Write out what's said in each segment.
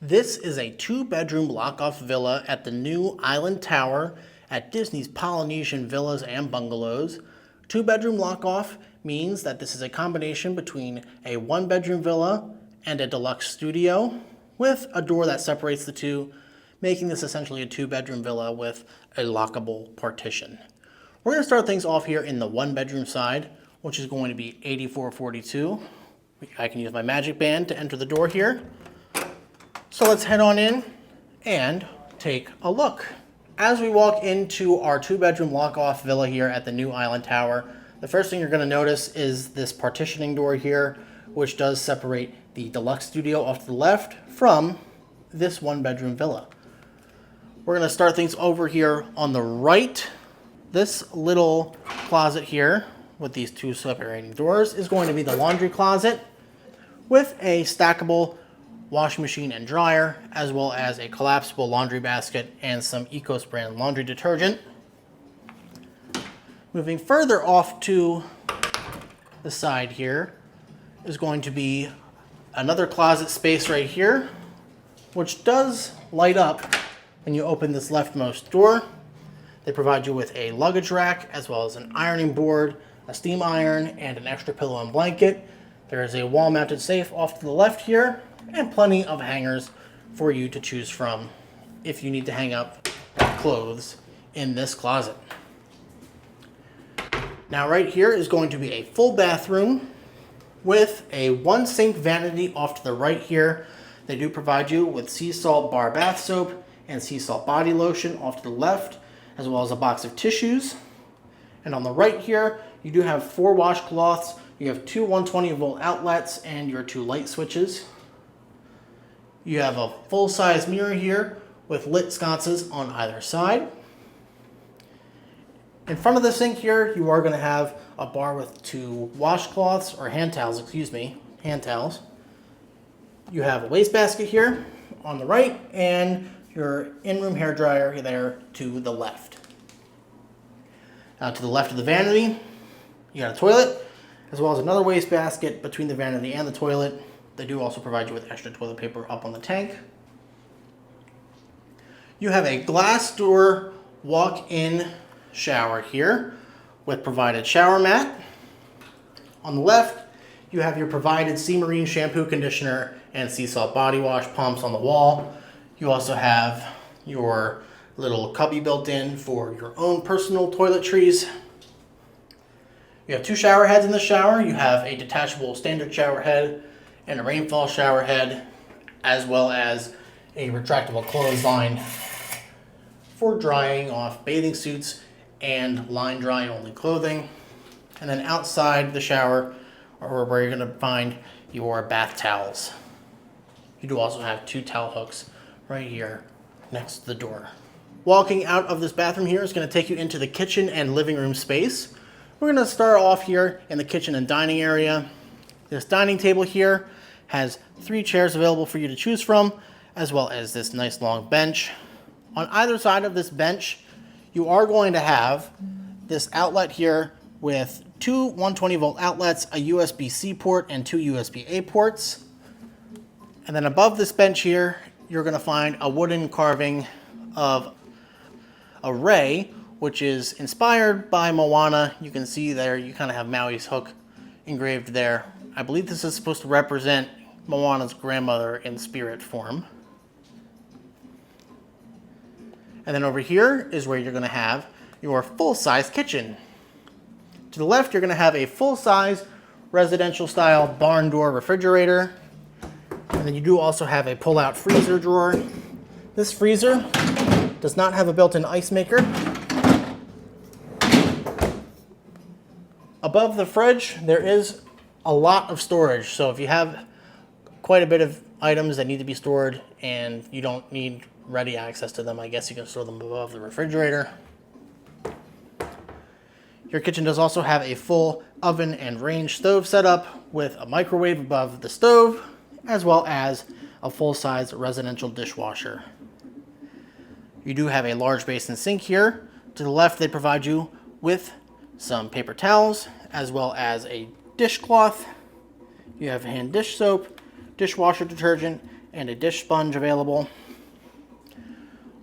This is a two-bedroom block-off villa at the new Island Tower at Disney's Polynesian Villas and Bungalows. Two-bedroom block-off means that this is a combination between a one-bedroom villa and a deluxe studio with a door that separates the two, making this essentially a two-bedroom villa with a lockable partition. We're going to start things off here in the one-bedroom side, which is going to be 8442. I can use my magic band to enter the door here. So let's head on in and take a look. As we walk into our two-bedroom lock-off villa here at the new Island Tower, the first thing you're going to notice is this partitioning door here, which does separate the deluxe studio off to the left from this one-bedroom villa. We're going to start things over here on the right. This little closet here with these two separating doors is going to be the laundry closet with a stackable washing machine and dryer, as well as a collapsible laundry basket and some Ecos brand laundry detergent. Moving further off to the side here is going to be another closet space right here, which does light up when you open this leftmost door. They provide you with a luggage rack, as well as an ironing board, a steam iron, and an extra pillow and blanket. There is a wall-mounted safe off to the left here, and plenty of hangers for you to choose from if you need to hang up clothes in this closet. Now right here is going to be a full bathroom with a one sink vanity off to the right here. They do provide you with sea salt bar bath soap and sea salt body lotion off to the left, as well as a box of tissues. And on the right here, you do have 4 washcloths. You have 2 120 volt outlets and your 2 light switches. You have a full-size mirror here with lit sconces on either side. In front of the sink here, you are going to have a bar with 2 washcloths, or hand towels. You have a wastebasket here on the right, and your in-room hairdryer there to the left. Now to the left of the vanity, you got a toilet, as well as another wastebasket between the vanity and the toilet. They do also provide you with extra toilet paper up on the tank. You have a glass door walk-in shower here with provided shower mat. On the left, you have your provided Sea Marine shampoo, conditioner, and sea salt body wash pumps on the wall. You also have your little cubby built in for your own personal toiletries. You have 2 shower heads in the shower. You have a detachable standard shower head and a rainfall shower head, as well as a retractable clothesline for drying off bathing suits and line dry only clothing. And then outside the shower are where you're going to find your bath towels. You do also have 2 towel hooks right here next to the door. Walking out of this bathroom here is going to take you into the kitchen and living room space. We're going to start off here in the kitchen and dining area. This dining table here has 3 chairs available for you to choose from, as well as this nice long bench. On either side of this bench, you are going to have this outlet here with 2 120 volt outlets, a USB-C port, and 2 USB-A ports. And then above this bench here, you're going to find a wooden carving of a ray, which is inspired by Moana. You can see there, you kind of have Maui's hook engraved there. I believe this is supposed to represent Moana's grandmother in spirit form. And then over here is where you're going to have your full-size kitchen. To the left, you're going to have a full-size residential-style barn door refrigerator. And then you do also have a pull-out freezer drawer. This freezer does not have a built-in ice maker. Above the fridge, there is a lot of storage. So if you have quite a bit of items that need to be stored and you don't need ready access to them, I guess you can store them above the refrigerator. Your kitchen does also have a full oven and range stove setup with a microwave above the stove, as well as a full-size residential dishwasher. You do have a large basin sink here. To the left, they provide you with some paper towels, as well as a dishcloth. You have hand dish soap, dishwasher detergent, and a dish sponge available.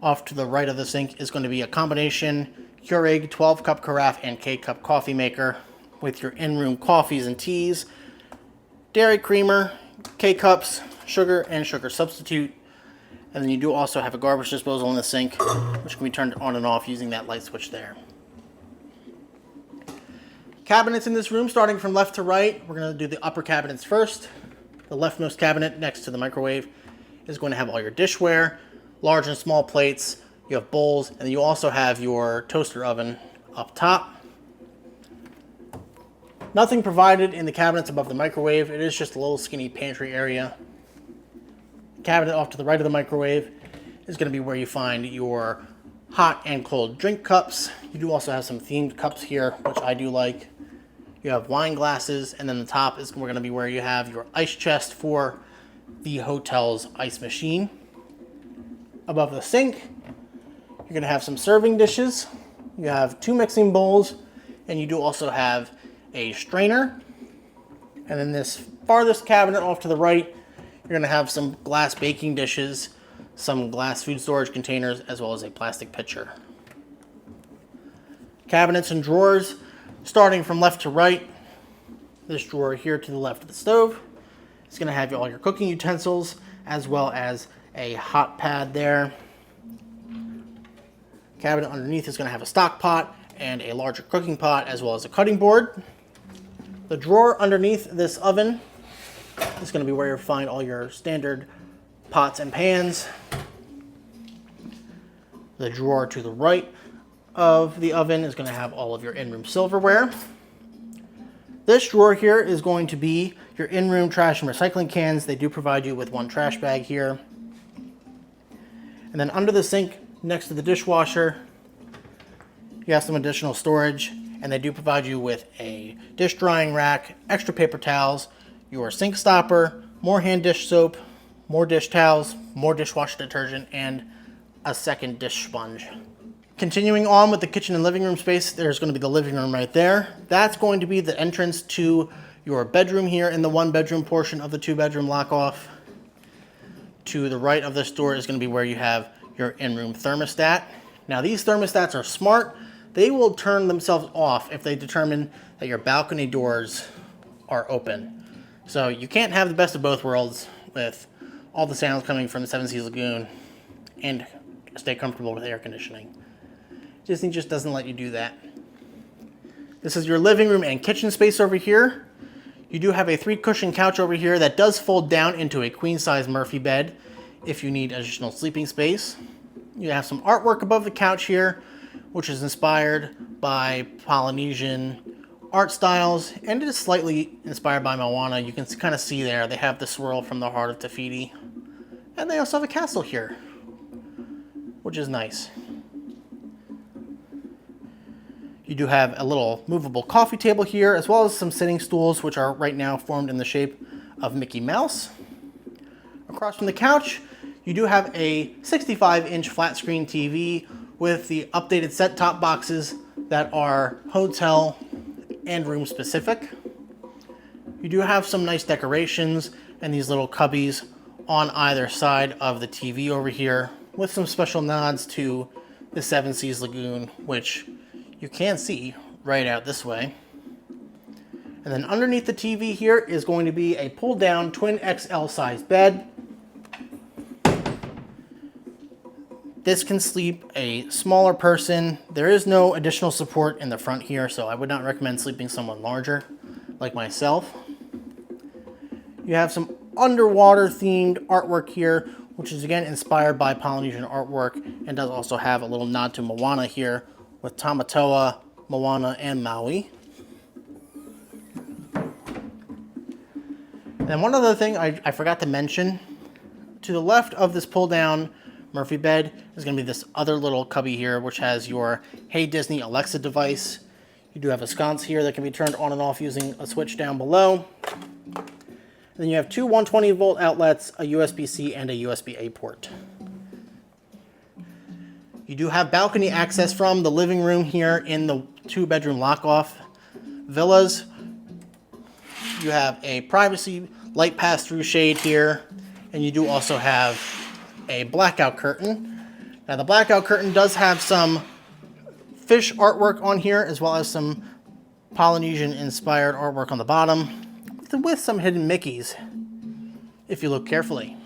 Off to the right of the sink is going to be a combination Keurig 12-cup carafe and K-cup coffee maker with your in-room coffees and teas, dairy creamer, K-cups, sugar, and sugar substitute. And then you do also have a garbage disposal in the sink, which can be turned on and off using that light switch there. Cabinets in this room, starting from left to right. We're going to do the upper cabinets first. The leftmost cabinet next to the microwave is going to have all your dishware, large and small plates. You have bowls, and you also have your toaster oven up top. Nothing provided in the cabinets above the microwave. It is just a little skinny pantry area. Cabinet off to the right of the microwave is going to be where you find your hot and cold drink cups. You do also have some themed cups here, which I do like. You have wine glasses, and then the top is going to be where you have your ice chest for the hotel's ice machine. Above the sink, you're going to have some serving dishes. You have 2 mixing bowls, and you do also have a strainer. And then this farthest cabinet off to the right, you're going to have some glass baking dishes, some glass food storage containers, as well as a plastic pitcher. Cabinets and drawers, starting from left to right. This drawer here to the left of the stove is going to have all your cooking utensils, as well as a hot pad there. Cabinet underneath is going to have a stock pot and a larger cooking pot, as well as a cutting board. The drawer underneath this oven is going to be where you'll find all your standard pots and pans. The drawer to the right of the oven is going to have all of your in-room silverware. This drawer here is going to be your in-room trash and recycling cans. They do provide you with 1 trash bag here. And then under the sink, next to the dishwasher, you have some additional storage, and they do provide you with a dish drying rack, extra paper towels, your sink stopper, more hand dish soap, more dish towels, more dishwasher detergent, and a second dish sponge. Continuing on with the kitchen and living room space, there's going to be the living room right there. That's going to be the entrance to your bedroom here in the 1-bedroom portion of the 2-bedroom lock-off. To the right of this door is going to be where you have your in-room thermostat. Now these thermostats are smart. They will turn themselves off if they determine that your balcony doors are open. So you can't have the best of both worlds with all the sounds coming from the Seven Seas Lagoon and stay comfortable with air conditioning. Disney just doesn't let you do that. This is your living room and kitchen space over here. You do have a 3-cushion couch over here that does fold down into a queen-size Murphy bed if you need additional sleeping space. You have some artwork above the couch here, which is inspired by Polynesian art styles, and it is slightly inspired by Moana. You can kind of see there, they have the swirl from the Heart of Te Fiti. And they also have a castle here, which is nice. You do have a little movable coffee table here, as well as some sitting stools, which are right now formed in the shape of Mickey Mouse. Across from the couch, you do have a 65-inch flat screen TV with the updated set-top boxes that are hotel and room specific. You do have some nice decorations and these little cubbies on either side of the TV over here, with some special nods to the Seven Seas Lagoon, which you can see right out this way. And then underneath the TV here is going to be a pull-down twin XL size bed. This can sleep a smaller person. There is no additional support in the front here, so I would not recommend sleeping someone larger, like myself. You have some underwater themed artwork here, which is again inspired by Polynesian artwork, and does also have a little nod to Moana here, with Tamatoa, Moana, and Maui. And one other thing I forgot to mention, to the left of this pull-down Murphy bed is going to be this other little cubby here, which has your Hey Disney Alexa device. You do have a sconce here that can be turned on and off using a switch down below. And then you have 2 120-volt outlets, a USB-C, and a USB-A port. You do have balcony access from the living room here in the 2-bedroom lock-off villas. You have a privacy light pass-through shade here, And you do also have a blackout curtain. Now the blackout curtain does have some fish artwork on here, as well as some Polynesian inspired artwork on the bottom, with some hidden Mickeys, if you look carefully.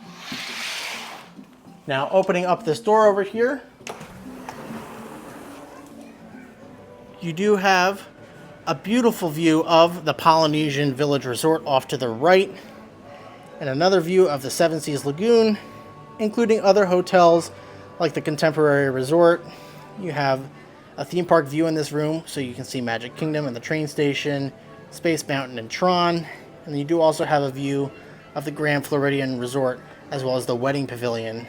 Now opening up this door over here, you do have a beautiful view of the Polynesian Village Resort off to the right, and another view of the Seven Seas Lagoon, including other hotels like the Contemporary Resort. You have a theme park view in this room, so you can see Magic Kingdom and the train station, Space Mountain and Tron, and you do also have a view of the Grand Floridian Resort, as well as the Wedding Pavilion.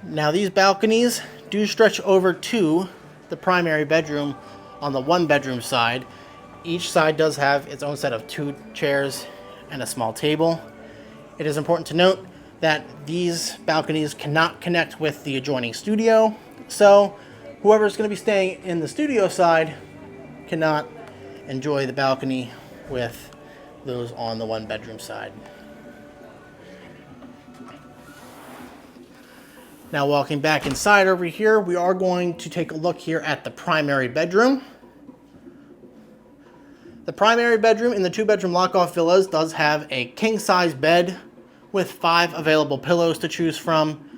Now these balconies do stretch over to the primary bedroom on the one bedroom side. Each side does have its own set of 2 chairs and a small table. It is important to note that these balconies cannot connect with the adjoining studio, so whoever's going to be staying in the studio side cannot enjoy the balcony with those on the one bedroom side. Now walking back inside over here, we are going to take a look here at the primary bedroom. The primary bedroom in the 2-bedroom lock-off villas does have a king-size bed with 5 available pillows to choose from.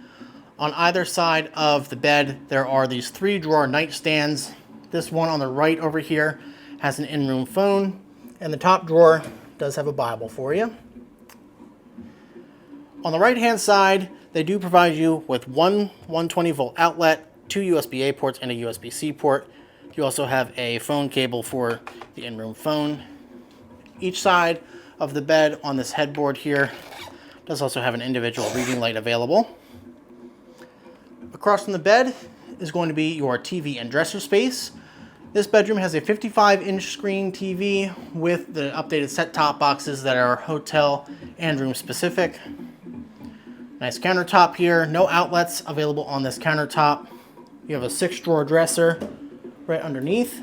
On either side of the bed, there are these 3-drawer nightstands. This one on the right over here has an in-room phone, and the top drawer does have a Bible for you. On the right-hand side, they do provide you with one 120-volt outlet, 2 USB-A ports, and a USB-C port. You also have a phone cable for the in-room phone. Each side of the bed on this headboard here does also have an individual reading light available. Across from the bed is going to be your TV and dresser space. This bedroom has a 55-inch screen TV with the updated set-top boxes that are hotel and room specific. Nice countertop here. No outlets available on this countertop. You have a 6-drawer dresser right underneath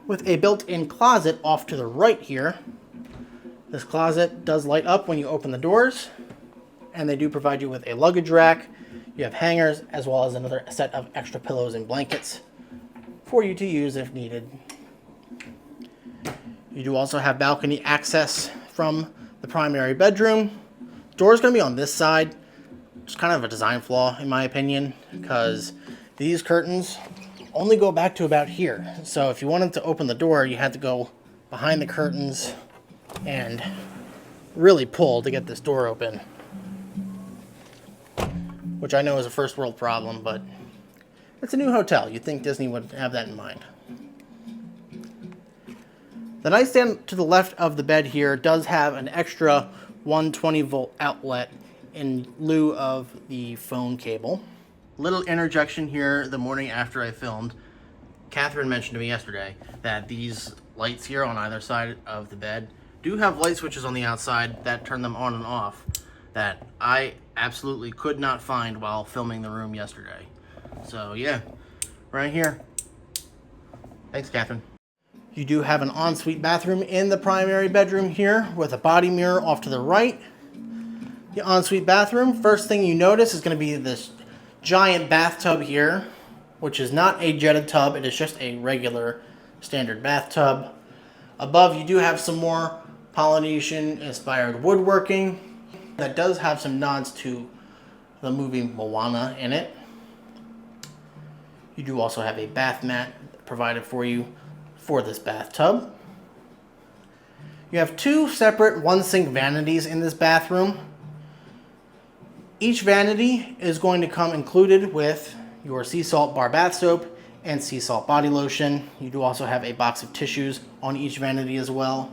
with a built-in closet off to the right here. This closet does light up when you open the doors, and they do provide you with a luggage rack. You have hangers, as well as another set of extra pillows and blankets for you to use if needed. You do also have balcony access from the primary bedroom. The door is going to be on this side. It's kind of a design flaw, in my opinion, because these curtains only go back to about here. So if you wanted to open the door, you had to go behind the curtains and really pull to get this door open, which I know is a first world problem, but it's a new hotel. You'd think Disney would have that in mind. The nightstand to the left of the bed here does have an extra 120-volt outlet in lieu of the phone cable. Little interjection here. The morning after I filmed, Catherine mentioned to me yesterday that these lights here on either side of the bed do have light switches on the outside that turn them on and off that I absolutely could not find while filming the room yesterday. So yeah, right here. Thanks, Catherine. You do have an ensuite bathroom in the primary bedroom here with a body mirror off to the right. The ensuite bathroom, first thing you notice is going to be this giant bathtub here, which is not a jetted tub. It is just a regular standard bathtub. Above, you do have some more Polynesian inspired woodworking that does have some nods to the movie Moana in it. You do also have a bath mat provided for you for this bathtub. You have 2 separate 1-sink vanities in this bathroom. Each vanity is going to come included with your sea salt bar bath soap and sea salt body lotion. You do also have a box of tissues on each vanity as well.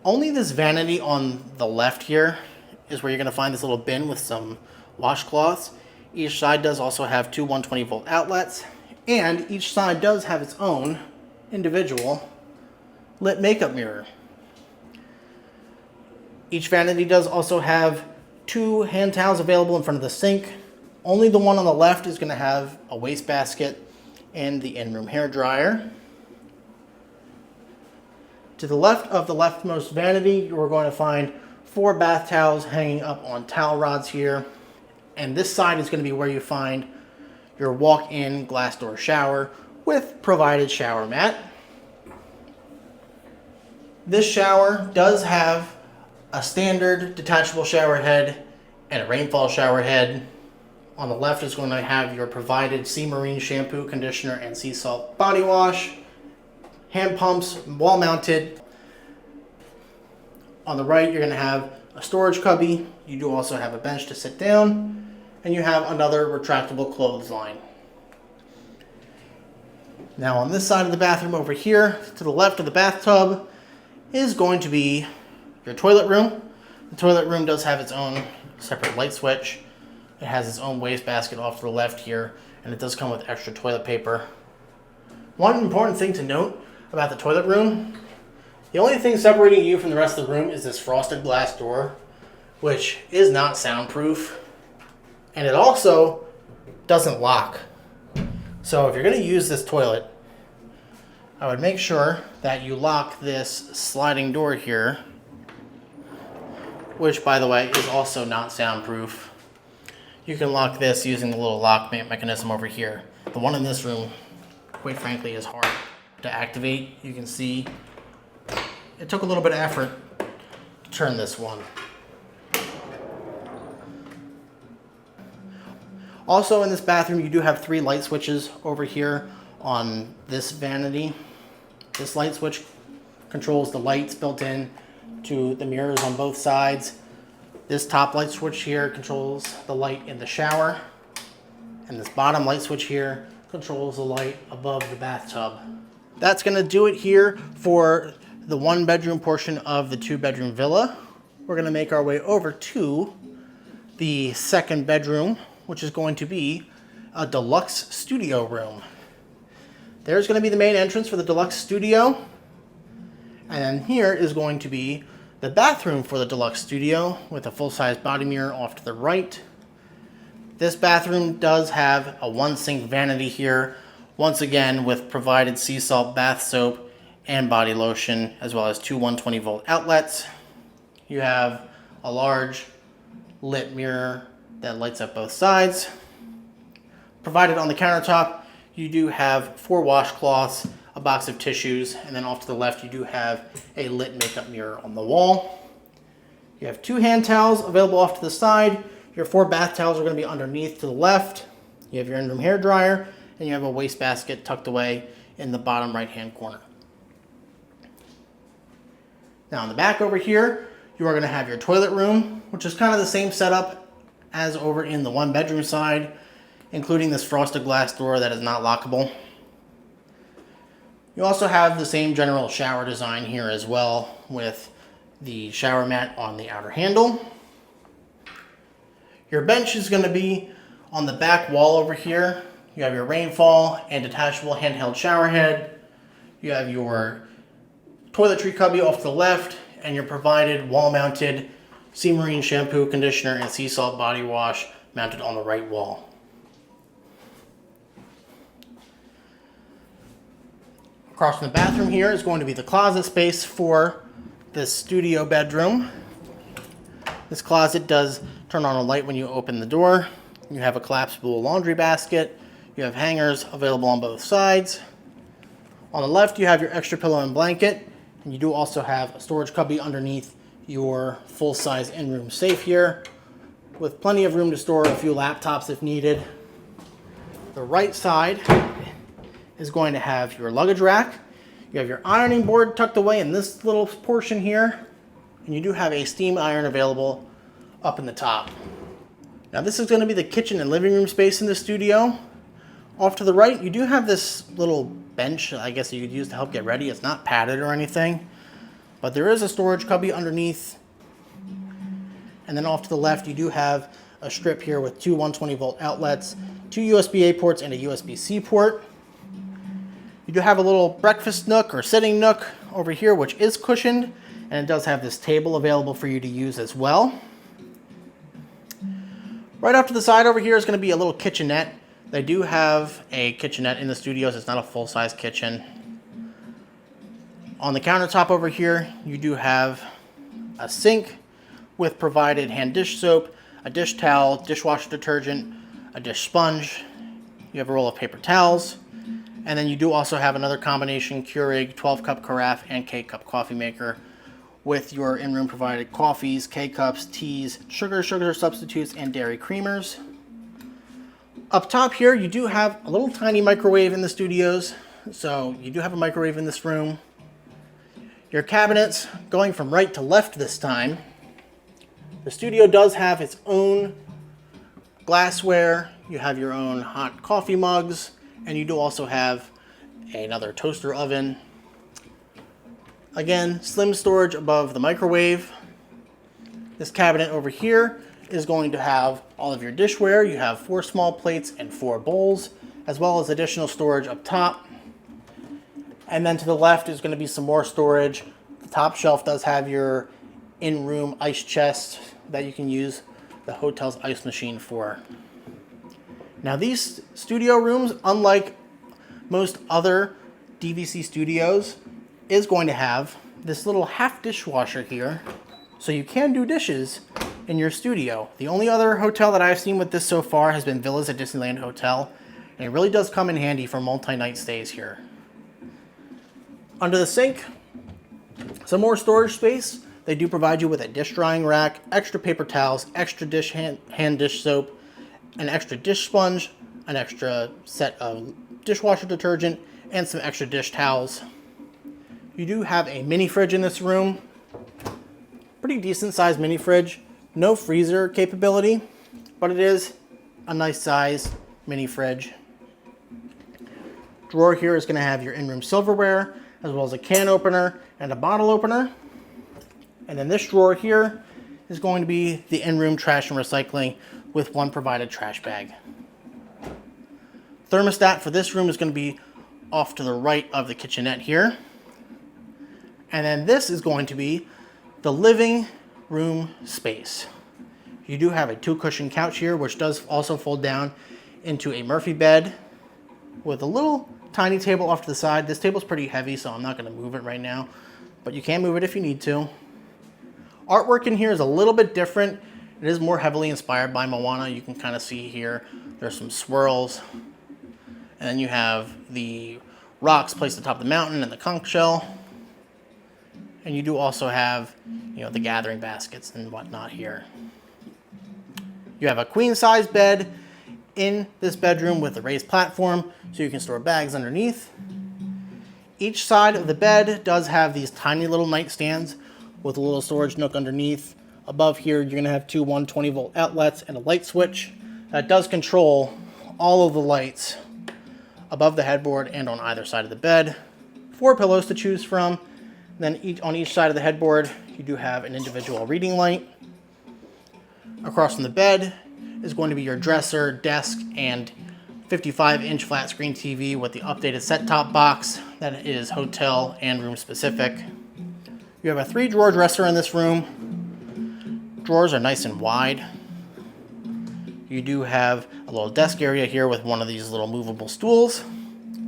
Only this vanity on the left here is where you're going to find this little bin with some washcloths. Each side does also have 2 120-volt outlets, and each side does have its own individual lit makeup mirror. Each vanity does also have 2 hand towels available in front of the sink. Only the one on the left is going to have a wastebasket and the in-room hair dryer. To the left of the leftmost vanity, you're going to find 4 bath towels hanging up on towel rods here. And this side is going to be where you find your walk-in glass door shower with provided shower mat. This shower does have a standard detachable shower head and a rainfall shower head. On the left is going to have your provided sea marine shampoo, conditioner, and sea salt body wash. Hand pumps, wall mounted. On the right, you're going to have a storage cubby. You do also have a bench to sit down, and you have another retractable clothesline. Now on this side of the bathroom over here, to the left of the bathtub, is going to be your toilet room. The toilet room does have its own separate light switch. It has its own wastebasket off to the left here, and it does come with extra toilet paper. One important thing to note about the toilet room, the only thing separating you from the rest of the room is this frosted glass door, which is not soundproof, and it also doesn't lock. So if you're going to use this toilet, I would make sure that you lock this sliding door here, which by the way is also not soundproof. You can lock this using the little lock mechanism over here. The one in this room, quite frankly, is hard to activate. You can see it took a little bit of effort to turn this one. Also in this bathroom, you do have 3 light switches over here on this vanity. This light switch controls the lights built in to the mirrors on both sides. This top light switch here controls the light in the shower. And this bottom light switch here controls the light above the bathtub. That's going to do it here for the 1-bedroom portion of the 2-bedroom villa. We're going to make our way over to the 2nd bedroom, which is going to be a deluxe studio room. There's going to be the main entrance for the deluxe studio. And then here is going to be the bathroom for the deluxe studio with a full-size body mirror off to the right. This bathroom does have a 1-sink vanity here, once again with provided sea salt bath soap and body lotion, as well as 2 120-volt outlets. You have a large lit mirror that lights up both sides. Provided on the countertop, you do have 4 washcloths, a box of tissues, and then off to the left you do have a lit makeup mirror on the wall. You have 2 hand towels available off to the side. Your 4 bath towels are going to be underneath to the left. You have your in-room hair dryer, and you have a wastebasket tucked away in the bottom right-hand corner. Now in the back over here, you are going to have your toilet room, which is kind of the same setup as over in the 1-bedroom side, including this frosted glass door that is not lockable. You also have the same general shower design here as well, with the shower mat on the outer handle. Your bench is going to be on the back wall over here. You have your rainfall and detachable handheld shower head. You have your toiletry cubby off to the left, and your provided wall-mounted sea marine shampoo, conditioner, and sea salt body wash mounted on the right wall. Across from the bathroom here is going to be the closet space for this studio bedroom. This closet does turn on a light when you open the door. You have a collapsible laundry basket. You have hangers available on both sides. On the left, you have your extra pillow and blanket, and you do also have a storage cubby underneath your full-size in-room safe here, with plenty of room to store a few laptops if needed. The right side is going to have your luggage rack. You have your ironing board tucked away in this little portion here, and you do have a steam iron available up in the top. Now this is going to be the kitchen and living room space in the studio. Off to the right, you do have this little bench, I guess you could use to help get ready. It's not padded or anything, but there is a storage cubby underneath. And then off to the left, you do have a strip here with 2 120-volt outlets, 2 USB-A ports, and a USB-C port. You do have a little breakfast nook or sitting nook over here, which is cushioned, and it does have this table available for you to use as well. Right off to the side over here is going to be a little kitchenette. They do have a kitchenette in the studios. It's not a full-size kitchen. On the countertop over here, you do have a sink with provided hand dish soap, a dish towel, dishwasher detergent, a dish sponge. You have a roll of paper towels. And then you do also have another combination Keurig 12-cup carafe and K-cup coffee maker with your in-room provided coffees, K-cups, teas, sugar substitutes, and dairy creamers. Up top here, you do have a little tiny microwave in the studios. So you do have a microwave in this room. Your cabinets, going from right to left this time. The studio does have its own glassware. You have your own hot coffee mugs, and you do also have another toaster oven. Again, slim storage above the microwave. This cabinet over here is going to have all of your dishware. You have 4 small plates and 4 bowls, as well as additional storage up top. And then to the left is going to be some more storage. The top shelf does have your in-room ice chest that you can use the hotel's ice machine for. Now these studio rooms, unlike most other DVC studios, is going to have this little half dishwasher here, so you can do dishes in your studio. The only other hotel that I've seen with this so far has been Villas at Disneyland Hotel, and it really does come in handy for multi-night stays here. Under the sink, some more storage space. They do provide you with a dish drying rack, extra paper towels, extra dish hand dish soap, an extra dish sponge, an extra set of dishwasher detergent, and some extra dish towels. You do have a mini fridge in this room. Pretty decent sized mini fridge. No freezer capability, but it is a nice size mini fridge. Drawer here is going to have your in-room silverware, as well as a can opener and a bottle opener. And then this drawer here is going to be the in-room trash and recycling with 1 provided trash bag. Thermostat for this room is going to be off to the right of the kitchenette here. And then this is going to be the living room space. You do have a 2-cushion couch here, which does also fold down into a Murphy bed with a little tiny table off to the side. This table's pretty heavy, so I'm not going to move it right now, but you can move it if you need to. Artwork in here is a little bit different. It is more heavily inspired by Moana. You can kind of see here, there's some swirls. And then you have the rocks placed atop the mountain and the conch shell. And you do also have, the gathering baskets and whatnot here. You have a queen-size bed in this bedroom with a raised platform, so you can store bags underneath. Each side of the bed does have these tiny little nightstands with a little storage nook underneath. Above here, you're going to have 2 120-volt outlets and a light switch that does control all of the lights above the headboard and on either side of the bed. 4 pillows to choose from. Then on each side of the headboard, you do have an individual reading light. Across from the bed is going to be your dresser, desk, and 55-inch flat screen TV with the updated set-top box that is hotel and room specific. You have a 3-drawer dresser in this room. Drawers are nice and wide. You do have a little desk area here with one of these little movable stools.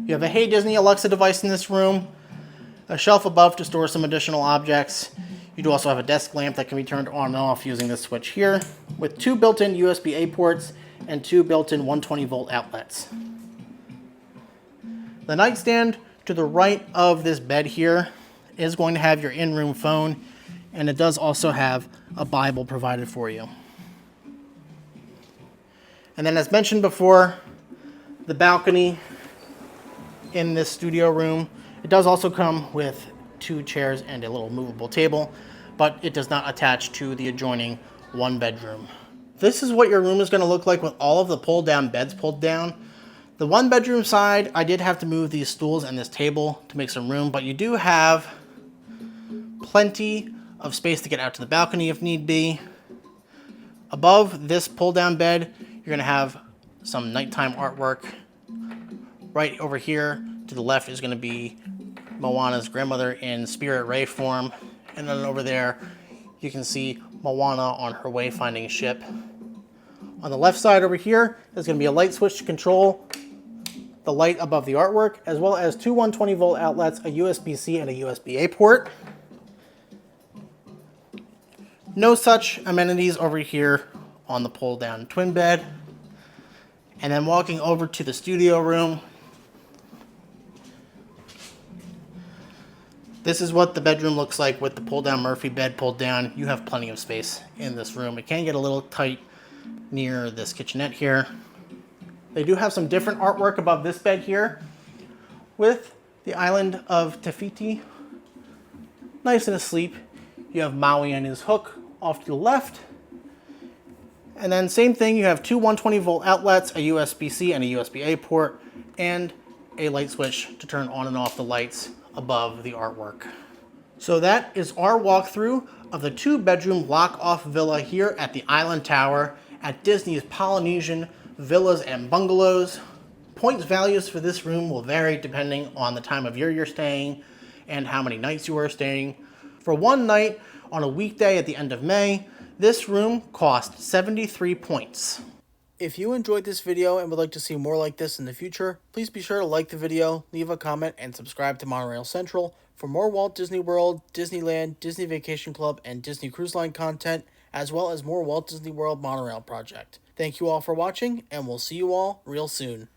You have a Hey Disney Alexa device in this room. A shelf above to store some additional objects. You do also have a desk lamp that can be turned on and off using this switch here, with 2 built-in USB-A ports and 2 built-in 120-volt outlets. The nightstand to the right of this bed here is going to have your in-room phone, and it does also have a Bible provided for you. And then, as mentioned before, the balcony in this studio room, it does also come with 2 chairs and a little movable table, but it does not attach to the adjoining 1 bedroom. This is what your room is going to look like with all of the pull-down beds pulled down. The 1 bedroom side, I did have to move these stools and this table to make some room, but you do have plenty of space to get out to the balcony if need be. Above this pull-down bed, you're going to have some nighttime artwork. Right over here to the left is going to be Moana's grandmother in spirit ray form. And then over there, you can see Moana on her wayfinding ship. On the left side over here, there's going to be a light switch to control the light above the artwork, as well as two 120-volt outlets, a USB-C and a USB-A port. No such amenities over here on the pull-down twin bed. And then walking over to the studio room, this is what the bedroom looks like with the pull-down Murphy bed pulled down. You have plenty of space in this room. It can get a little tight near this kitchenette here. They do have some different artwork above this bed here with the island of Tafiti nice and asleep. You have Maui and his hook off to the left. And then same thing, you have two 120-volt outlets, a USB-C and a USB-A port, and a light switch to turn on and off the lights above the artwork. So that is our walkthrough of the two-bedroom block-off villa here at the Island Tower at Disney's Polynesian Villas and Bungalows. Points values for this room will vary depending on the time of year you're staying and how many nights you are staying. For one night on a weekday at the end of May, this room cost 73 points. If you enjoyed this video and would like to see more like this in the future, please be sure to like the video, leave a comment, and subscribe to Monorail Central for more Walt Disney World, Disneyland, Disney Vacation Club, and Disney Cruise Line content, as well as more Walt Disney World Monorail project. Thank you all for watching, and we'll see you all real soon.